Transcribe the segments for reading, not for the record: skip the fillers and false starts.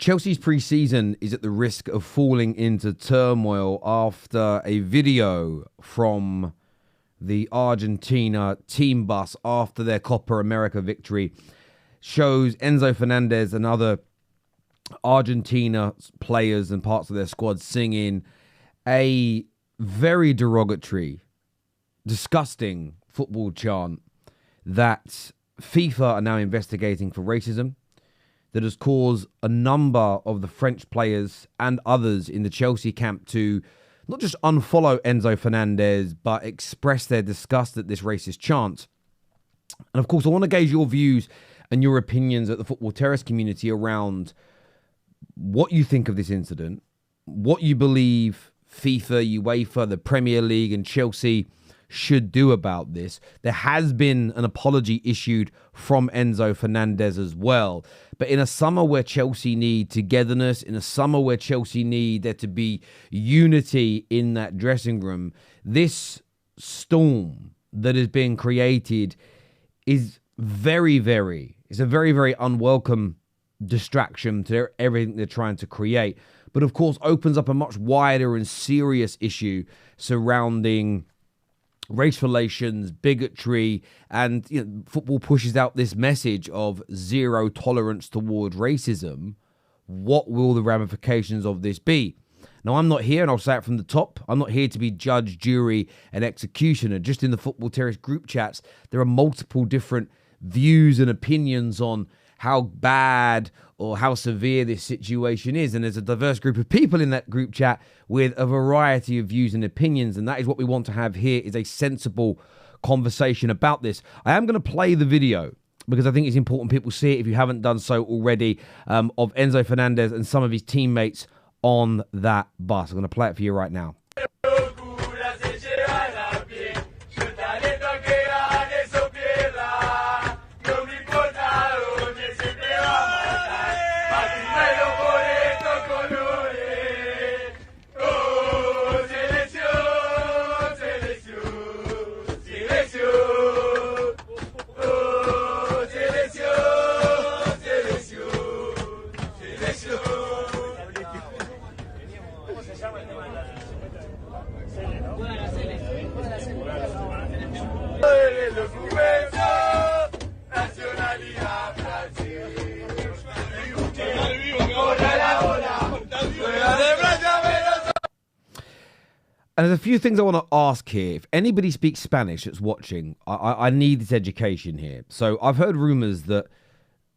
Chelsea's pre-season is at the risk of falling into turmoil after a video from the Argentina team bus after their Copa America victory shows Enzo Fernandez and other Argentina players and parts of their squad singing a very derogatory, disgusting football chant that FIFA are now investigating for racism, that has caused a number of the French players and others in the Chelsea camp to not just unfollow Enzo Fernandez, but express their disgust at this racist chant. And of course, I want to gauge your views and your opinions at the Football Terrace community around what you think of this incident, what you believe FIFA, UEFA, the Premier League and Chelsea should do about this. There has been an apology issued from Enzo Fernandez as well. But in a summer where Chelsea need togetherness, in a summer where Chelsea need there to be unity in that dressing room, this storm that is being created is it's a very, very unwelcome distraction to everything they're trying to create. But of course, opens up a much wider and serious issue surrounding race relations, bigotry, and football pushes out this message of zero tolerance toward racism. What will the ramifications of this be? Now, I'm not here, and I'll say it from the top, I'm not here to be judge, jury, and executioner. Just in the Football Terrace group chats, there are multiple different views and opinions on how bad or how severe this situation is. And there's a diverse group of people in that group chat with a variety of views and opinions. And that is what we want to have here, is a sensible conversation about this. I am going to play the video because I think it's important people see it, if you haven't done so already, of Enzo Fernandez and some of his teammates on that bus. I'm going to play it for you right now. And there's a few things I want to ask here. If anybody speaks Spanish that's watching, I need this education here. So I've heard rumors that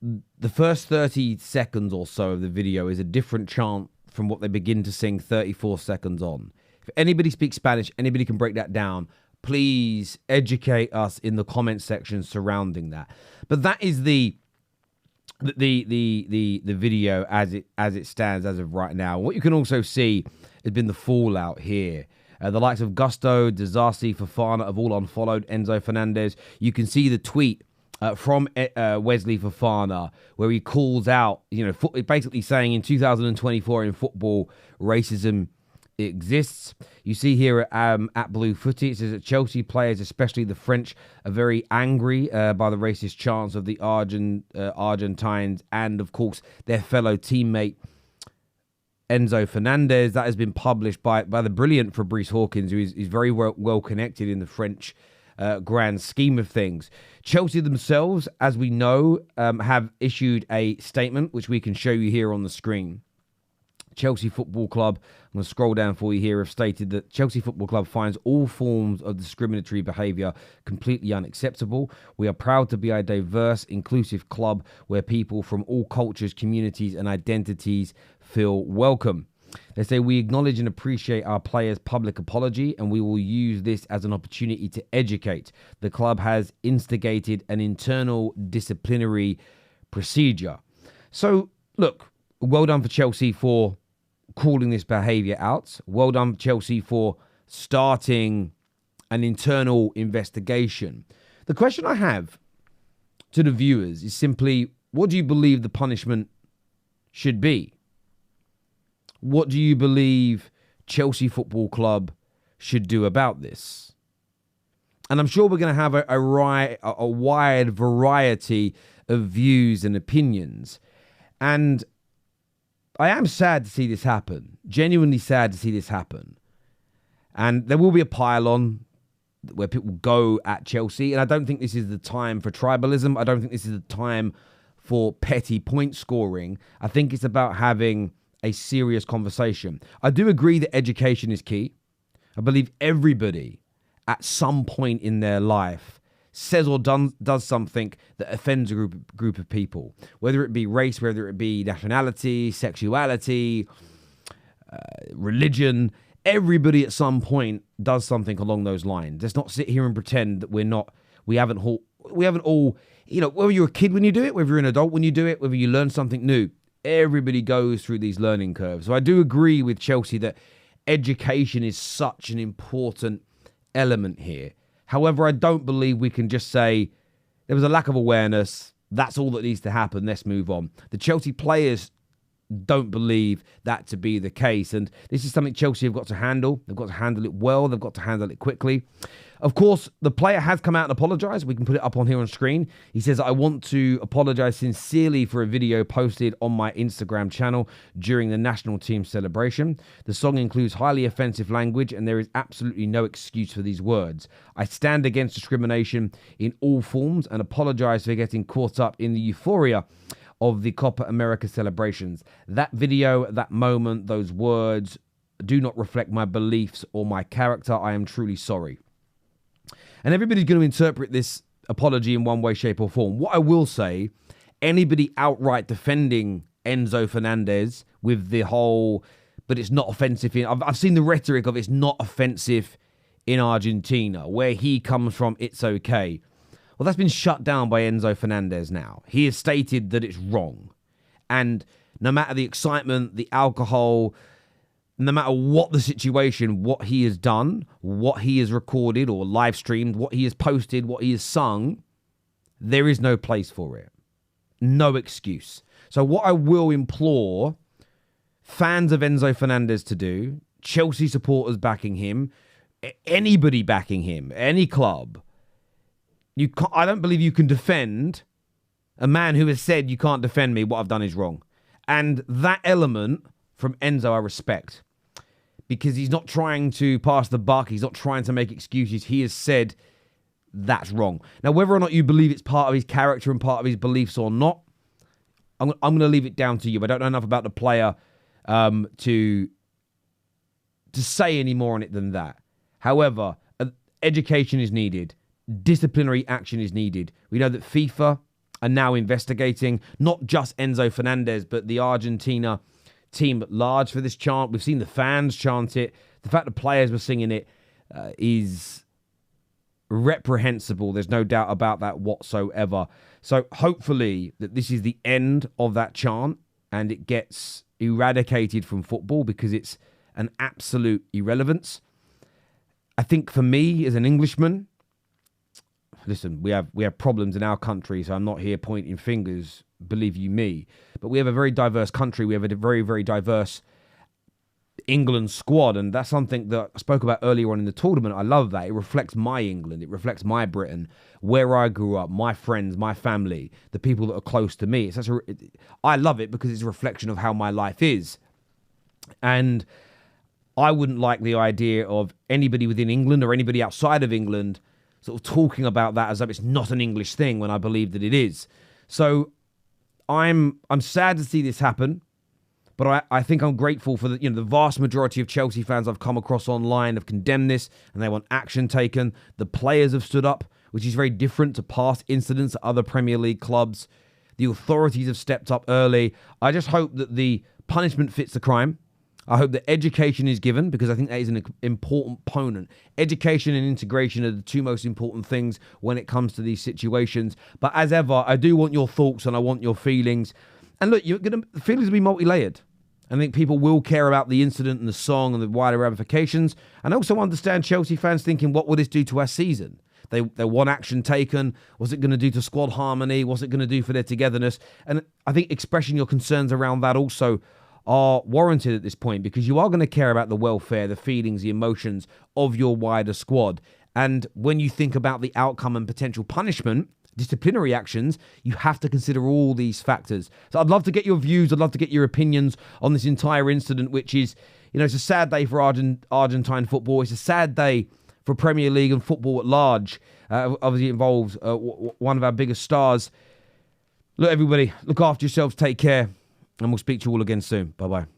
the first 30 seconds or so of the video is a different chant from what they begin to sing 34 seconds on. If anybody speaks Spanish, anybody can break that down, please educate us in the comment section surrounding that. But that is the video as it stands as of right now. What you can also see has been the fallout here. The likes of Gusto, Disasi, Fofana have all unfollowed Enzo Fernandez. You can see the tweet from Wesley Fofana where he calls out, basically saying in 2024 in football, racism exists. You see here at Blue Footy, it says that Chelsea players, especially the French, are very angry by the racist chants of the Argentines and, of course, their fellow teammate Enzo Fernandez. That has been published by the brilliant Fabrice Hawkins, who is very well connected in the French grand scheme of things. Chelsea themselves, as we know, have issued a statement, which we can show you here on the screen. Chelsea Football Club, I'm going to scroll down for you here, have stated that Chelsea Football Club finds all forms of discriminatory behaviour completely unacceptable. We are proud to be a diverse, inclusive club where people from all cultures, communities and identities feel welcome. They say, we acknowledge and appreciate our players' public apology and we will use this as an opportunity to educate. The club has instigated an internal disciplinary procedure. So, look, well done for Chelsea for calling this behaviour out. Well done, Chelsea, for starting an internal investigation. The question I have to the viewers is simply, what do you believe the punishment should be? What do you believe Chelsea Football Club should do about this? And I'm sure we're going to have a wide variety of views and opinions. And I am sad to see this happen. Genuinely sad to see this happen. And there will be a pile-on where people go at Chelsea. And I don't think this is the time for tribalism. I don't think this is the time for petty point scoring. I think it's about having a serious conversation. I do agree that education is key. I believe everybody at some point in their life says or does something that offends a group of people, whether it be race, whether it be nationality, sexuality, religion. Everybody at some point does something along those lines. Let's not sit here and pretend that we haven't all, whether you're a kid when you do it, whether you're an adult when you do it, whether you learn something new, everybody goes through these learning curves. So I do agree with Chelsea that education is such an important element here. However, I don't believe we can just say there was a lack of awareness. That's all that needs to happen. Let's move on. The Chelsea players don't believe that to be the case. And this is something Chelsea have got to handle. They've got to handle it well. They've got to handle it quickly. Of course, the player has come out and apologized. We can put it up on here on screen. He says, I want to apologize sincerely for a video posted on my Instagram channel during the national team celebration. The song includes highly offensive language and there is absolutely no excuse for these words. I stand against discrimination in all forms and apologize for getting caught up in the euphoria of the Copa America celebrations. That video, that moment, those words do not reflect my beliefs or my character. I am truly sorry. And everybody's going to interpret this apology in one way, shape or form. What I will say, anybody outright defending Enzo Fernandez with the whole, but it's not offensive. I've seen the rhetoric of it's not offensive in Argentina. Where he comes from, it's okay. Well, that's been shut down by Enzo Fernandez now. He has stated that it's wrong. And no matter the excitement, the alcohol, no matter what the situation, what he has done, what he has recorded or live streamed, what he has posted, what he has sung, there is no place for it. No excuse. So what I will implore fans of Enzo Fernandez to do, Chelsea supporters backing him, anybody backing him, any club, I don't believe you can defend a man who has said you can't defend me, what I've done is wrong. And that element from Enzo I respect. Because he's not trying to pass the buck. He's not trying to make excuses. He has said that's wrong. Now, whether or not you believe it's part of his character and part of his beliefs or not, I'm going to leave it down to you. I don't know enough about the player to say any more on it than that. However, education is needed. Disciplinary action is needed. We know that FIFA are now investigating not just Enzo Fernandez, but the Argentina team at large for this chant. We've seen the fans chant it. The fact that players were singing it is reprehensible. There's no doubt about that whatsoever. So hopefully that this is the end of that chant and it gets eradicated from football because it's an absolute irrelevance. I think for me as an Englishman, listen, we have problems in our country, so I'm not here pointing fingers, believe you me. But we have a very diverse country. We have a very, very diverse England squad. And that's something that I spoke about earlier on in the tournament. I love that. It reflects my England. It reflects my Britain, where I grew up, my friends, my family, the people that are close to me. I love it because it's a reflection of how my life is. And I wouldn't like the idea of anybody within England or anybody outside of England sort of talking about that as though it's not an English thing when I believe that it is. So I'm sad to see this happen, but I think I'm grateful for the vast majority of Chelsea fans I've come across online have condemned this and they want action taken. The players have stood up, which is very different to past incidents at other Premier League clubs. The authorities have stepped up early. I just hope that the punishment fits the crime. I hope that education is given because I think that is an important component. Education and integration are the two most important things when it comes to these situations. But as ever, I do want your thoughts and I want your feelings. And look, the feelings will be multi-layered. I think people will care about the incident and the song and the wider ramifications. And I also understand Chelsea fans thinking, what will this do to our season? They want action taken. What's it going to do to squad harmony? What's it going to do for their togetherness? And I think expressing your concerns around that also are warranted at this point because you are going to care about the welfare, the feelings, the emotions of your wider squad. And when you think about the outcome and potential punishment, disciplinary actions, you have to consider all these factors. So I'd love to get your views. I'd love to get your opinions on this entire incident, which is, it's a sad day for Argentine football. It's a sad day for Premier League and football at large. Obviously, it involves one of our biggest stars. Look, everybody, look after yourselves. Take care. And we'll speak to you all again soon. Bye-bye.